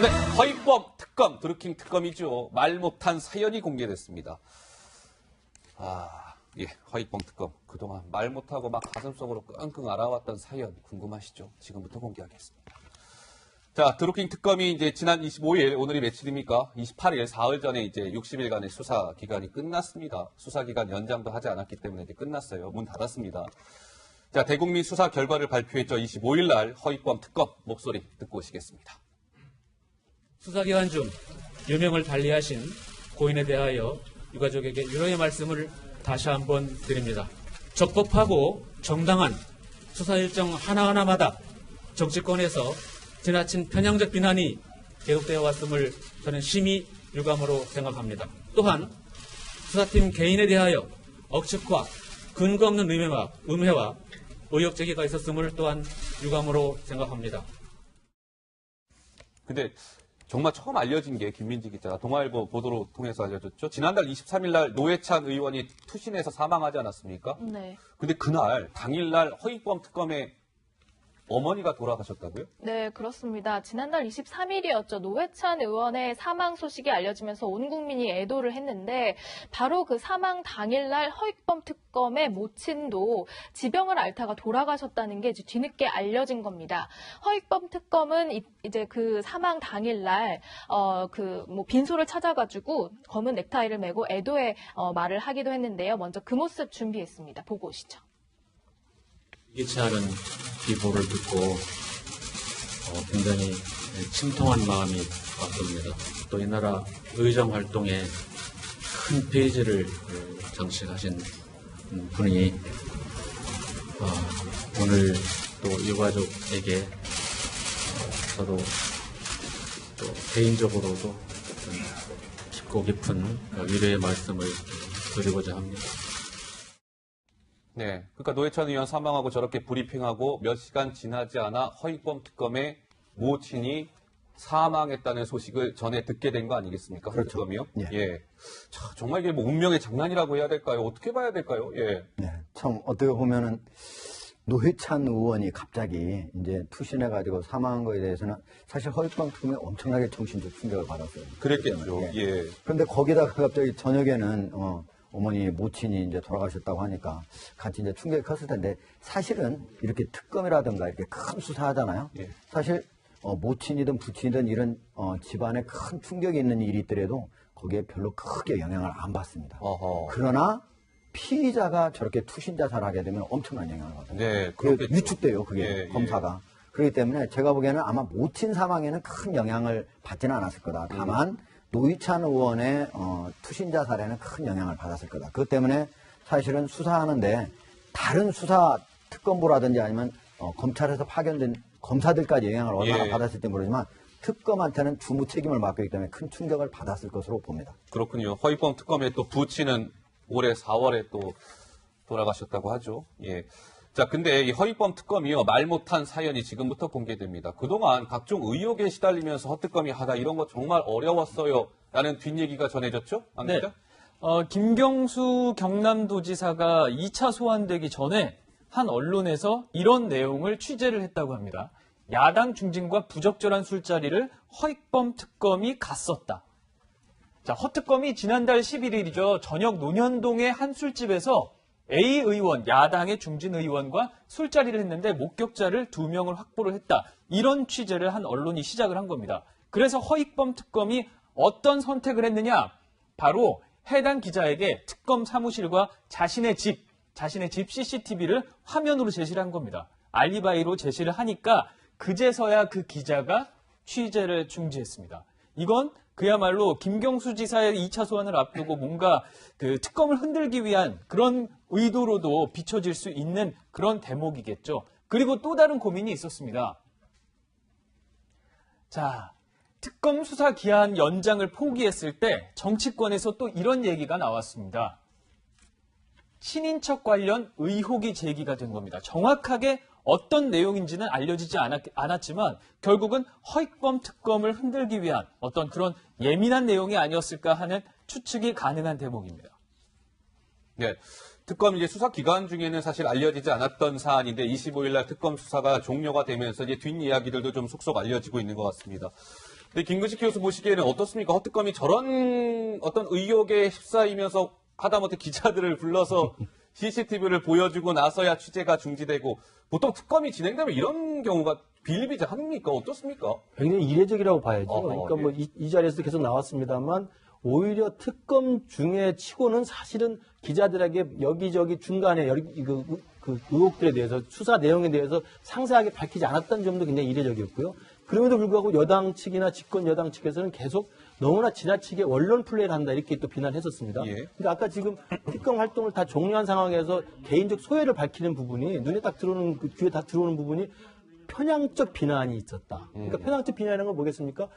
네, 허위범 특검, 드루킹 특검이죠. 말 못한 사연이 공개됐습니다. 예, 허위범 특검. 그동안 말 못하고 막 가슴속으로 끙끙 앓아왔던 사연 궁금하시죠? 지금부터 공개하겠습니다. 자, 드루킹 특검이 이제 지난 25일, 오늘이 며칠입니까? 28일, 사흘 전에 이제 60일간의 수사 기간이 끝났습니다. 수사 기간 연장도 하지 않았기 때문에 이제 끝났어요. 문 닫았습니다. 자, 대국민 수사 결과를 발표했죠. 25일 날 허위범 특검 목소리 듣고 오시겠습니다. 수사기간 중 유명을 달리하신 고인에 대하여 유가족에게 유로의 말씀을 다시 한번 드립니다. 적법하고 정당한 수사 일정 하나하나마다 정치권에서 지나친 편향적 비난이 계속되어 왔음을 저는 심히 유감으로 생각합니다. 또한 수사팀 개인에 대하여 억측과 근거 없는 음해와 의혹 제기가 있었음을 또한 유감으로 생각합니다. 근데 정말 처음 알려진 게 김민지 기자가 동아일보 보도로 통해서 알려줬죠. 지난달 23일 날 노회찬 의원이 투신해서 사망하지 않았습니까? 네. 근데 그날 당일날 허위범 특검에 어머니가 돌아가셨다고요? 네, 그렇습니다. 지난달 23일이었죠. 노회찬 의원의 사망 소식이 알려지면서 온 국민이 애도를 했는데 바로 그 사망 당일날 허위범 특검의 모친도 지병을 앓다가 돌아가셨다는 게 이제 뒤늦게 알려진 겁니다. 허위범 특검은 이제 그 사망 당일날 빈소를 찾아가지고 검은 넥타이를 메고 애도의 말을 하기도 했는데요. 먼저 그 모습 준비했습니다. 보고 오시죠. 예치 않은 비보를 듣고 굉장히 침통한 마음이 왔습니다. 또 이 나라 의정 활동에 큰 페이지를 장식하신 분이 오늘 또 유가족에게 저도 또 개인적으로도 깊고 깊은 위로의 말씀을 드리고자 합니다. 네, 그러니까 노회찬 의원 사망하고 저렇게 브리핑하고 몇 시간 지나지 않아 허위범 특검의 모친이 사망했다는 소식을 전해 듣게 된 거 아니겠습니까? 그렇죠. 특검이요? 예. 예. 자, 정말 이게 뭐 운명의 장난이라고 해야 될까요? 어떻게 봐야 될까요? 예. 네, 참 어떻게 보면은 노회찬 의원이 갑자기 이제 투신해가지고 사망한 거에 대해서는 사실 허위범 특검에 엄청나게 정신적 충격을 받았어요. 그랬겠죠. 예. 그런데 거기다가 갑자기 저녁에는 어머니 모친이 이제 돌아가셨다고 하니까 같이 이제 충격이 컸을 텐데 사실은 이렇게 특검이라든가 이렇게 큰 수사하잖아요. 예. 사실 모친이든 부친이든 이런 집안에 큰 충격이 있는 일이 있더라도 거기에 별로 크게 영향을 안 받습니다. 어허. 그러나 피의자가 저렇게 투신 자살하게 되면 엄청난 영향을 받아요. 네, 그게 그렇겠죠. 위축돼요, 그게 예, 검사가. 그렇기 때문에 제가 보기에는 아마 모친 사망에는 큰 영향을 받지는 않았을 거다. 다만 노회찬 의원의 투신 자살에는 큰 영향을 받았을 거다. 그것 때문에 사실은 수사하는데 다른 수사 특검부라든지 아니면 검찰에서 파견된 검사들까지 영향을 얼마나 예. 받았을지 모르지만 특검한테는 주무 책임을 맡고 있기 때문에 큰 충격을 받았을 것으로 봅니다. 그렇군요. 허위범 특검의 또 부친은 올해 4월에 또 돌아가셨다고 하죠. 예. 자, 근데 이 허위범 특검이요, 말 못한 사연이 지금부터 공개됩니다. 그동안 각종 의혹에 시달리면서 허특검이 하다 이런 거 정말 어려웠어요. 라는 뒷얘기가 전해졌죠? 안 네. 기자? 김경수 경남도지사가 2차 소환되기 전에 한 언론에서 이런 내용을 취재를 했다고 합니다. 야당 중진과 부적절한 술자리를 허위범 특검이 갔었다. 자, 허특검이 지난달 11일이죠. 저녁 논현동의 한 술집에서 A 의원, 야당의 중진 의원과 술자리를 했는데 목격자를 2명을 확보를 했다. 이런 취재를 한 언론이 시작을 한 겁니다. 그래서 허위범 특검이 어떤 선택을 했느냐? 바로 해당 기자에게 특검 사무실과 자신의 집 CCTV를 화면으로 제시를 한 겁니다. 알리바이로 제시를 하니까 그제서야 그 기자가 취재를 중지했습니다. 이건 그야말로 김경수 지사의 2차 소환을 앞두고 뭔가 그 특검을 흔들기 위한 그런 의도로도 비춰질 수 있는 그런 대목이겠죠. 그리고 또 다른 고민이 있었습니다. 자, 특검 수사 기한 연장을 포기했을 때 정치권에서 또 이런 얘기가 나왔습니다. 친인척 관련 의혹이 제기가 된 겁니다. 정확하게 어떤 내용인지는 알려지지 않았지만 결국은 허위범 특검을 흔들기 위한 어떤 그런 예민한 내용이 아니었을까 하는 추측이 가능한 대목입니다. 네. 특검 이제 수사 기간 중에는 사실 알려지지 않았던 사안인데 25일 날 특검 수사가 종료가 되면서 이제 뒷이야기들도 좀 속속 알려지고 있는 것 같습니다. 근데 김근식 교수 보시기에는 어떻습니까? 허특검이 저런 어떤 의혹에 휩싸이면서 하다못해 기자들을 불러서 CCTV를 보여주고 나서야 취재가 중지되고 보통 특검이 진행되면 이런 경우가 비일비재합니까? 어떻습니까? 굉장히 이례적이라고 봐야죠. 어허, 그러니까 뭐 이 자리에서도 계속 나왔습니다만 오히려 특검 중에 치고는 사실은 기자들에게 여기저기 중간에 그 의혹들에 대해서 수사 내용에 대해서 상세하게 밝히지 않았다는 점도 굉장히 이례적이었고요. 그럼에도 불구하고 여당 측이나 집권 여당 측에서는 계속 너무나 지나치게 언론 플레이를 한다 이렇게 또 비난했었습니다. 예. 그러니까 아까 지금 특검 활동을 다 종료한 상황에서 개인적 소외를 밝히는 부분이 눈에 딱 들어오는 귀에 딱 들어오는 부분이 편향적 비난이 있었다. 그러니까 편향적 비난이라는 건 뭐겠습니까?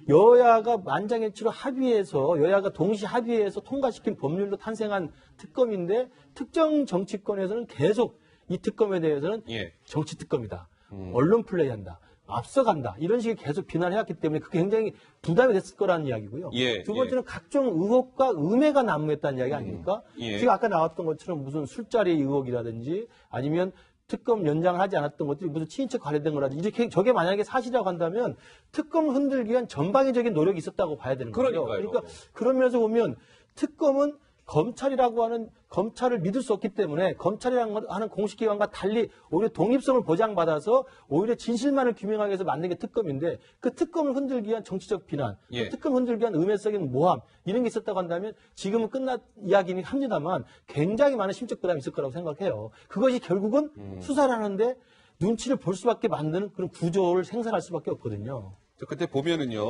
여야가 만장일치로 합의해서 여야가 동시 합의해서 통과시킨 법률로 탄생한 특검인데 특정 정치권에서는 계속 이 특검에 대해서는 예. 정치 특검이다. 언론 플레이한다. 앞서간다. 이런 식의 계속 비난해왔기 때문에 그게 굉장히 부담이 됐을 거라는 이야기고요. 예, 두 번째는 각종 의혹과 음해가 난무했다는 이야기 아닙니까? 예. 지금 아까 나왔던 것처럼 무슨 술자리 의혹이라든지 아니면 특검 연장을 하지 않았던 것들이 무슨 친인척 관련된 거라든지 이렇게 저게 만약에 사실이라고 한다면 특검을 흔들기 위한 전방위적인 노력이 있었다고 봐야 되는 거죠. 그러니까요. 그러니까 그런 면에서 보면 특검은 검찰이라고 하는 검찰을 믿을 수 없기 때문에 검찰이라고 하는 공식기관과 달리 오히려 독립성을 보장받아서 오히려 진실만을 규명하기 위해서 만든 게 특검인데 그 특검을 흔들기 위한 정치적 비난, 예. 그 특검을 흔들기 위한 음해적인 모함 이런 게 있었다고 한다면 지금은 끝난 이야기는 합니다만 굉장히 많은 심적 부담이 있을 거라고 생각해요. 그것이 결국은 수사를 하는데 눈치를 볼 수밖에 만드는 그런 구조를 생산할 수밖에 없거든요. 저 그때 보면은요,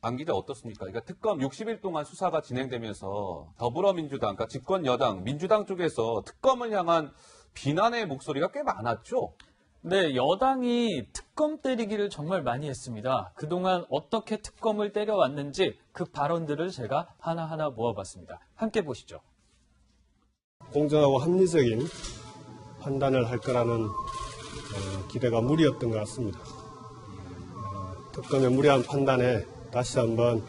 안 기자 어떻습니까? 그러니까 특검 60일 동안 수사가 진행되면서 더불어민주당, 그러니까 집권 여당, 민주당 쪽에서 특검을 향한 비난의 목소리가 꽤 많았죠? 네, 여당이 특검 때리기를 정말 많이 했습니다. 그동안 어떻게 특검을 때려왔는지 그 발언들을 제가 하나하나 모아봤습니다. 함께 보시죠. 공정하고 합리적인 판단을 할 거라는 기대가 무리였던 것 같습니다. 특검의 무리한 판단에 다시 한번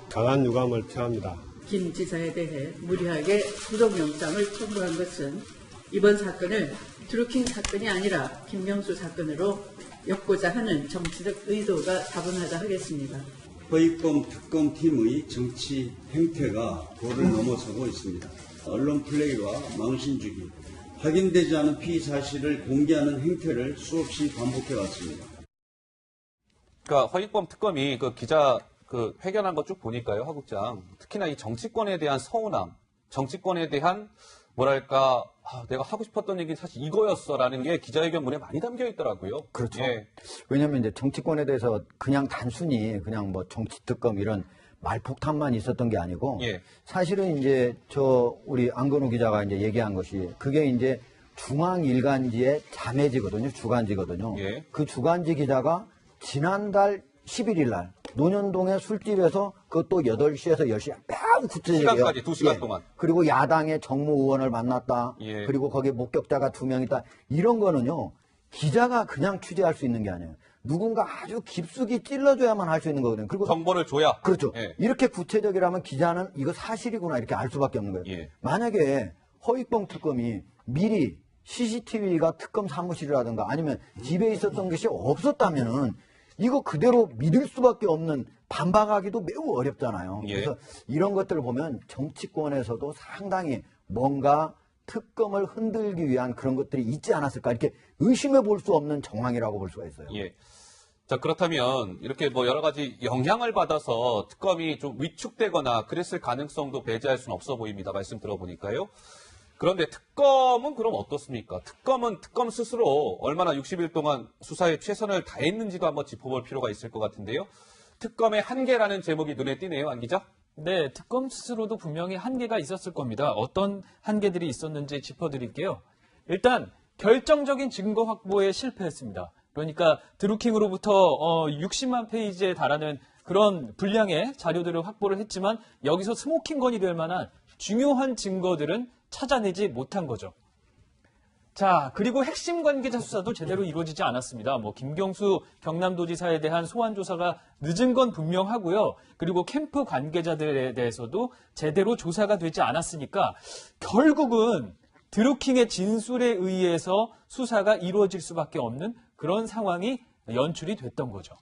강한 유감을 표합니다. 김 지사에 대해 무리하게 구속영장을 청구한 것은 이번 사건을 드루킹 사건이 아니라 김경수 사건으로 엮고자 하는 정치적 의도가 다분하다 하겠습니다. 허위범 특검팀의 정치 행태가 도를 넘어서고 있습니다. 언론 플레이와 망신주기, 확인되지 않은 피의 사실을 공개하는 행태를 수없이 반복해 왔습니다. 그러니까 허위범 특검이 그 기자 그 회견한 거 쭉 보니까요, 하국장. 특히나 이 정치권에 대한 서운함, 정치권에 대한 뭐랄까, 내가 하고 싶었던 얘기는 사실 이거였어라는 게 기자회견문에 많이 담겨 있더라고요. 그렇죠. 예. 왜냐하면 이제 정치권에 대해서 그냥 단순히 그냥 뭐 정치 특검 이런 말폭탄만 있었던 게 아니고 예. 사실은 이제 우리 안건우 기자가 이제 얘기한 것이 그게 이제 중앙일간지의 자매지거든요. 주간지거든요. 예. 그 주간지 기자가 지난달 11일 날 논현동의 술집에서 그것도 8시에서 10시 매우 구체적이에요. 시간까지 2시간 동안. 그리고 야당의 정무 의원을 만났다. 예. 그리고 거기에 목격자가 2명 있다. 이런 거는요. 기자가 그냥 취재할 수 있는 게 아니에요. 누군가 아주 깊숙이 찔러줘야만 할 수 있는 거거든요. 그리고 정보를 줘야. 그렇죠. 예. 이렇게 구체적이라면 기자는 이거 사실이구나 이렇게 알 수밖에 없는 거예요. 예. 만약에 허위범 특검이 미리 CCTV가 특검 사무실이라든가 아니면 집에 있었던 것이 없었다면은 이거 그대로 믿을 수밖에 없는 반박하기도 매우 어렵잖아요. 예. 그래서 이런 것들을 보면 정치권에서도 상당히 뭔가 특검을 흔들기 위한 그런 것들이 있지 않았을까 이렇게 의심해 볼 수 없는 정황이라고 볼 수가 있어요. 예. 자, 그렇다면 이렇게 뭐 여러 가지 영향을 받아서 특검이 좀 위축되거나 그랬을 가능성도 배제할 수는 없어 보입니다. 말씀 들어보니까요. 그런데 특검은 그럼 어떻습니까? 특검은 특검 스스로 얼마나 60일 동안 수사에 최선을 다했는지도 한번 짚어볼 필요가 있을 것 같은데요. 특검의 한계라는 제목이 눈에 띄네요, 안 기자? 네, 특검 스스로도 분명히 한계가 있었을 겁니다. 어떤 한계들이 있었는지 짚어드릴게요. 일단 결정적인 증거 확보에 실패했습니다. 그러니까 드루킹으로부터 60만 페이지에 달하는 그런 분량의 자료들을 확보를 했지만 여기서 스모킹건이 될 만한 중요한 증거들은 찾아내지 못한 거죠. 자, 그리고 핵심 관계자 수사도 제대로 이루어지지 않았습니다. 뭐 김경수 경남도지사에 대한 소환 조사가 늦은 건 분명하고요. 그리고 캠프 관계자들에 대해서도 제대로 조사가 되지 않았으니까 결국은 드루킹의 진술에 의해서 수사가 이루어질 수밖에 없는 그런 상황이 연출이 됐던 거죠.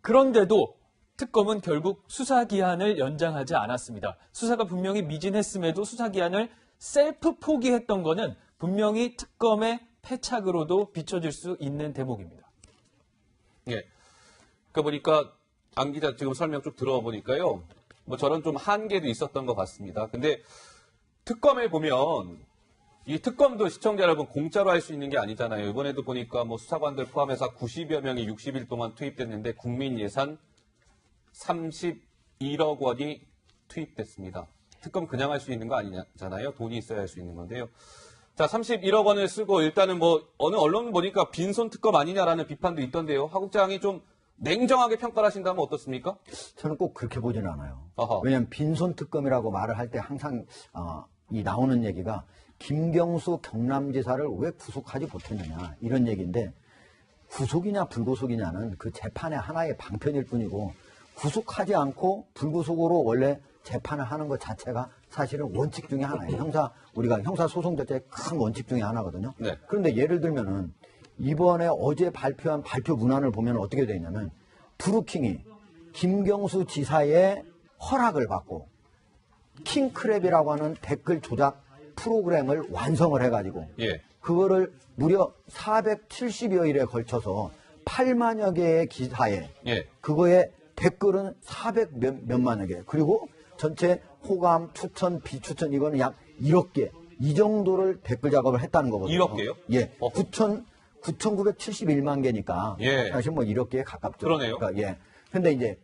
그런데도 특검은 결국 수사기한을 연장하지 않았습니다. 수사가 분명히 미진했음에도 수사기한을 셀프 포기했던 거는 분명히 특검의 패착으로도 비춰질 수 있는 대목입니다. 예. 그러니까 보니까 안 기자 지금 설명 쭉 들어보니까요. 뭐 저런 좀 한계도 있었던 것 같습니다. 근데 특검에 보면 이 특검도 시청자 여러분 공짜로 할 수 있는 게 아니잖아요. 이번에도 보니까 뭐 수사관들 포함해서 90여 명이 60일 동안 투입됐는데 국민 예산 31억 원이 투입됐습니다. 특검 그냥 할 수 있는 거 아니잖아요. 돈이 있어야 할 수 있는 건데요. 자, 31억 원을 쓰고 일단은 뭐 어느 언론 보니까 빈손 특검 아니냐라는 비판도 있던데요. 하 국장이 좀 냉정하게 평가를 하신다면 어떻습니까? 저는 꼭 그렇게 보지는 않아요. 어허. 왜냐하면 빈손 특검이라고 말을 할 때 항상 이 나오는 얘기가 김경수 경남지사를 왜 구속하지 못했느냐 이런 얘기인데 구속이냐 불구속이냐는 그 재판의 하나의 방편일 뿐이고 구속하지 않고 불구속으로 원래 재판을 하는 것 자체가 사실은 원칙 중에 하나예요. 우리가 형사소송 자체의 큰 원칙 중에 하나거든요. 네. 그런데 예를 들면은 이번에 어제 발표한 발표 문안을 보면 어떻게 되어 있냐면 드루킹이 김경수 지사의 허락을 받고 킹크랩이라고 하는 댓글 조작 프로그램을 완성을 해가지고 예. 그거를 무려 470여일에 걸쳐서 8만여 개의 기사에 예. 그거에 댓글은 400몇만여 개 그리고 전체 호감, 추천, 비추천 이거는 약 1억 개 이 정도를 댓글 작업을 했다는 거거든요. 1억 개요? 예. 어허. 9,971만 개니까 예. 사실 뭐 1억 개에 가깝죠. 그러네요. 그러니까 예. 근데 이제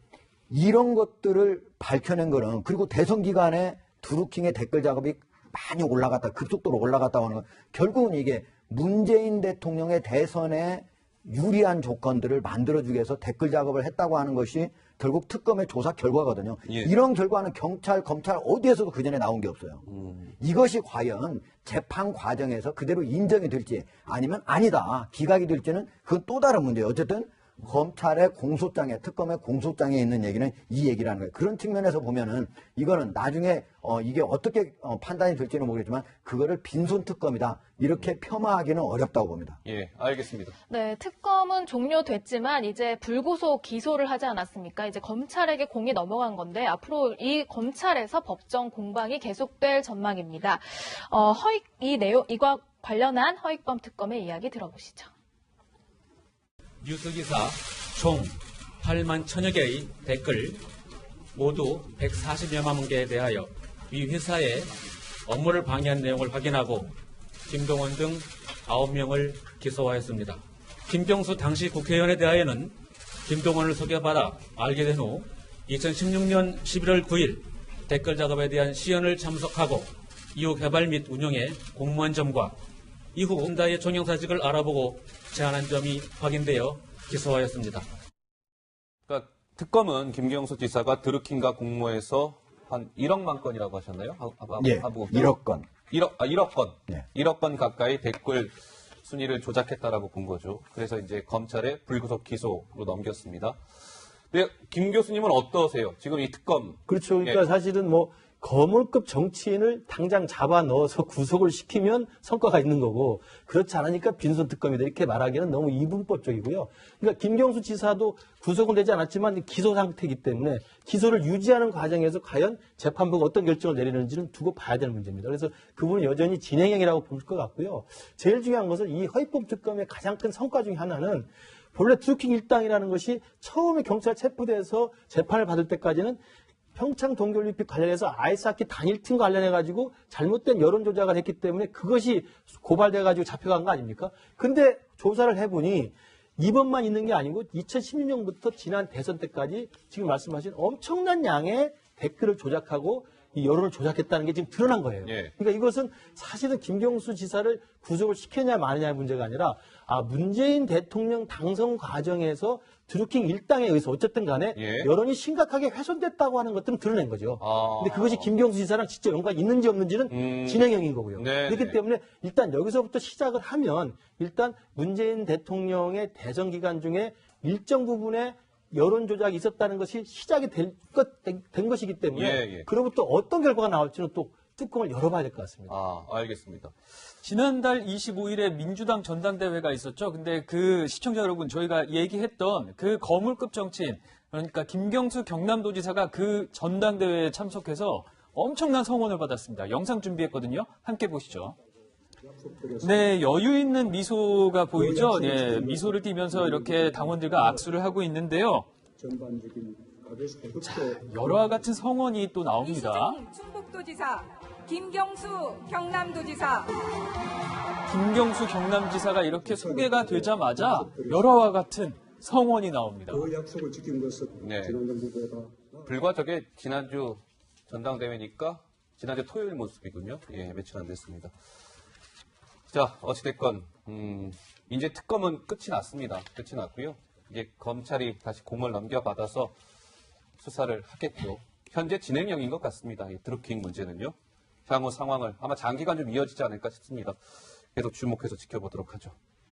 이런 것들을 밝혀낸 거는 그리고 대선 기간에 드루킹의 댓글 작업이 많이 올라갔다 급속도로 올라갔다고 하는 건 결국은 이게 문재인 대통령의 대선에 유리한 조건들을 만들어주기 위해서 댓글 작업을 했다고 하는 것이 결국 특검의 조사 결과거든요. 예. 이런 결과는 경찰, 검찰 어디에서도 그전에 나온 게 없어요. 이것이 과연 재판 과정에서 그대로 인정이 될지 아니면 아니다. 기각이 될지는 그건 또 다른 문제예요. 어쨌든 검찰의 공소장에 특검의 공소장에 있는 얘기는 이 얘기라는 거예요. 그런 측면에서 보면은 이거는 나중에 이게 어떻게 판단이 될지는 모르겠지만 그거를 빈손 특검이다 이렇게 폄하하기는 어렵다고 봅니다. 예, 알겠습니다. 네, 특검은 종료됐지만 이제 불구속 기소를 하지 않았습니까? 이제 검찰에게 공이 넘어간 건데 앞으로 이 검찰에서 법정 공방이 계속될 전망입니다. 이과 관련한 허익범 특검의 이야기 들어보시죠. 뉴스기사 총 8만 천여 개의 댓글 모두 140여만 개에 대하여 이 회사의 업무를 방해한 내용을 확인하고 김동원 등 9명을 기소하였습니다. 김경수 당시 국회의원에 대하여는 김동원을 소개받아 알게 된 후 2016년 11월 9일 댓글 작업에 대한 시연을 참석하고 이후 개발 및 운영에 공모한 점과 이후 혼다의 종영사직을 알아보고 제안한 점이 확인되어 기소하였습니다. 그러니까 특검은 김경수 지사가 드루킹과 공모해서 한 1억만 건이라고 하셨나요? 예, 1억 건. 1억 건. 네. 1억 건 가까이 댓글 순위를 조작했다라고 본 거죠. 그래서 이제 검찰에 불구속 기소로 넘겼습니다. 근데 김 교수님은 어떠세요? 지금 이 특검. 그렇죠. 그러니까 예. 사실은 뭐 거물급 정치인을 당장 잡아 넣어서 구속을 시키면 성과가 있는 거고 그렇지 않으니까 빈손 특검이다 이렇게 말하기는 너무 이분법적이고요. 그러니까 김경수 지사도 구속은 되지 않았지만 기소 상태이기 때문에 기소를 유지하는 과정에서 과연 재판부가 어떤 결정을 내리는지는 두고 봐야 되는 문제입니다. 그래서 그분은 여전히 진행형이라고 볼 것 같고요. 제일 중요한 것은 이 허익범 특검의 가장 큰 성과 중에 하나는 본래 드루킹 일당이라는 것이 처음에 경찰 체포돼서 재판을 받을 때까지는 평창 동계올림픽 관련해서 아이스하키 단일팀 관련해가지고 잘못된 여론 조작을 했기 때문에 그것이 고발돼가지고 잡혀간 거 아닙니까? 근데 조사를 해보니 이번만 있는 게 아니고 2016년부터 지난 대선 때까지 지금 말씀하신 엄청난 양의 댓글을 조작하고 이 여론을 조작했다는 게 지금 드러난 거예요. 예. 그러니까 이것은 사실은 김경수 지사를 구속을 시켰냐 마느냐의 문제가 아니라 문재인 대통령 당선 과정에서 드루킹 일당에 의해서 어쨌든 간에 예. 여론이 심각하게 훼손됐다고 하는 것들은 드러낸 거죠. 아. 근데 그것이 김경수 지사랑 직접 연관이 있는지 없는지는 진행형인 거고요. 네, 그렇기 네. 때문에 일단 여기서부터 시작을 하면 일단 문재인 대통령의 대선 기간 중에 일정 부분에 여론 조작이 있었다는 것이 시작이 된 것이기 때문에 예, 예. 그로부터 어떤 결과가 나올지는 또 뚜껑을 열어봐야 될 것 같습니다. 아, 알겠습니다. 지난달 25일에 민주당 전당대회가 있었죠. 근데 그 시청자 여러분, 저희가 얘기했던 그 거물급 정치인, 그러니까 김경수 경남도지사가 그 전당대회에 참석해서 엄청난 성원을 받았습니다. 영상 준비했거든요. 함께 보시죠. 네, 여유 있는 미소가 보이죠? 네, 미소를 띠면서 이렇게 당원들과 악수를 하고 있는데요. 자, 여러와 같은 성원이 또 나옵니다. 이시정 충북도지사, 김경수 경남도지사. 김경수 경남지사가 이렇게 소개가 되자마자 여러와 같은 성원이 나옵니다. 그 약속을 지킨 것은 네. 지난 정부보다 불과 저게 지난주 전당대회니까 지난주 토요일 모습이군요. 예, 며칠 안 됐습니다. 자, 어찌됐건, 이제 특검은 끝이 났습니다. 끝이 났고요. 이제 검찰이 다시 공을 넘겨받아서 수사를 하겠고, 현재 진행형인 것 같습니다. 이 드루킹 문제는요. 향후 상황을 아마 장기간 좀 이어지지 않을까 싶습니다. 계속 주목해서 지켜보도록 하죠.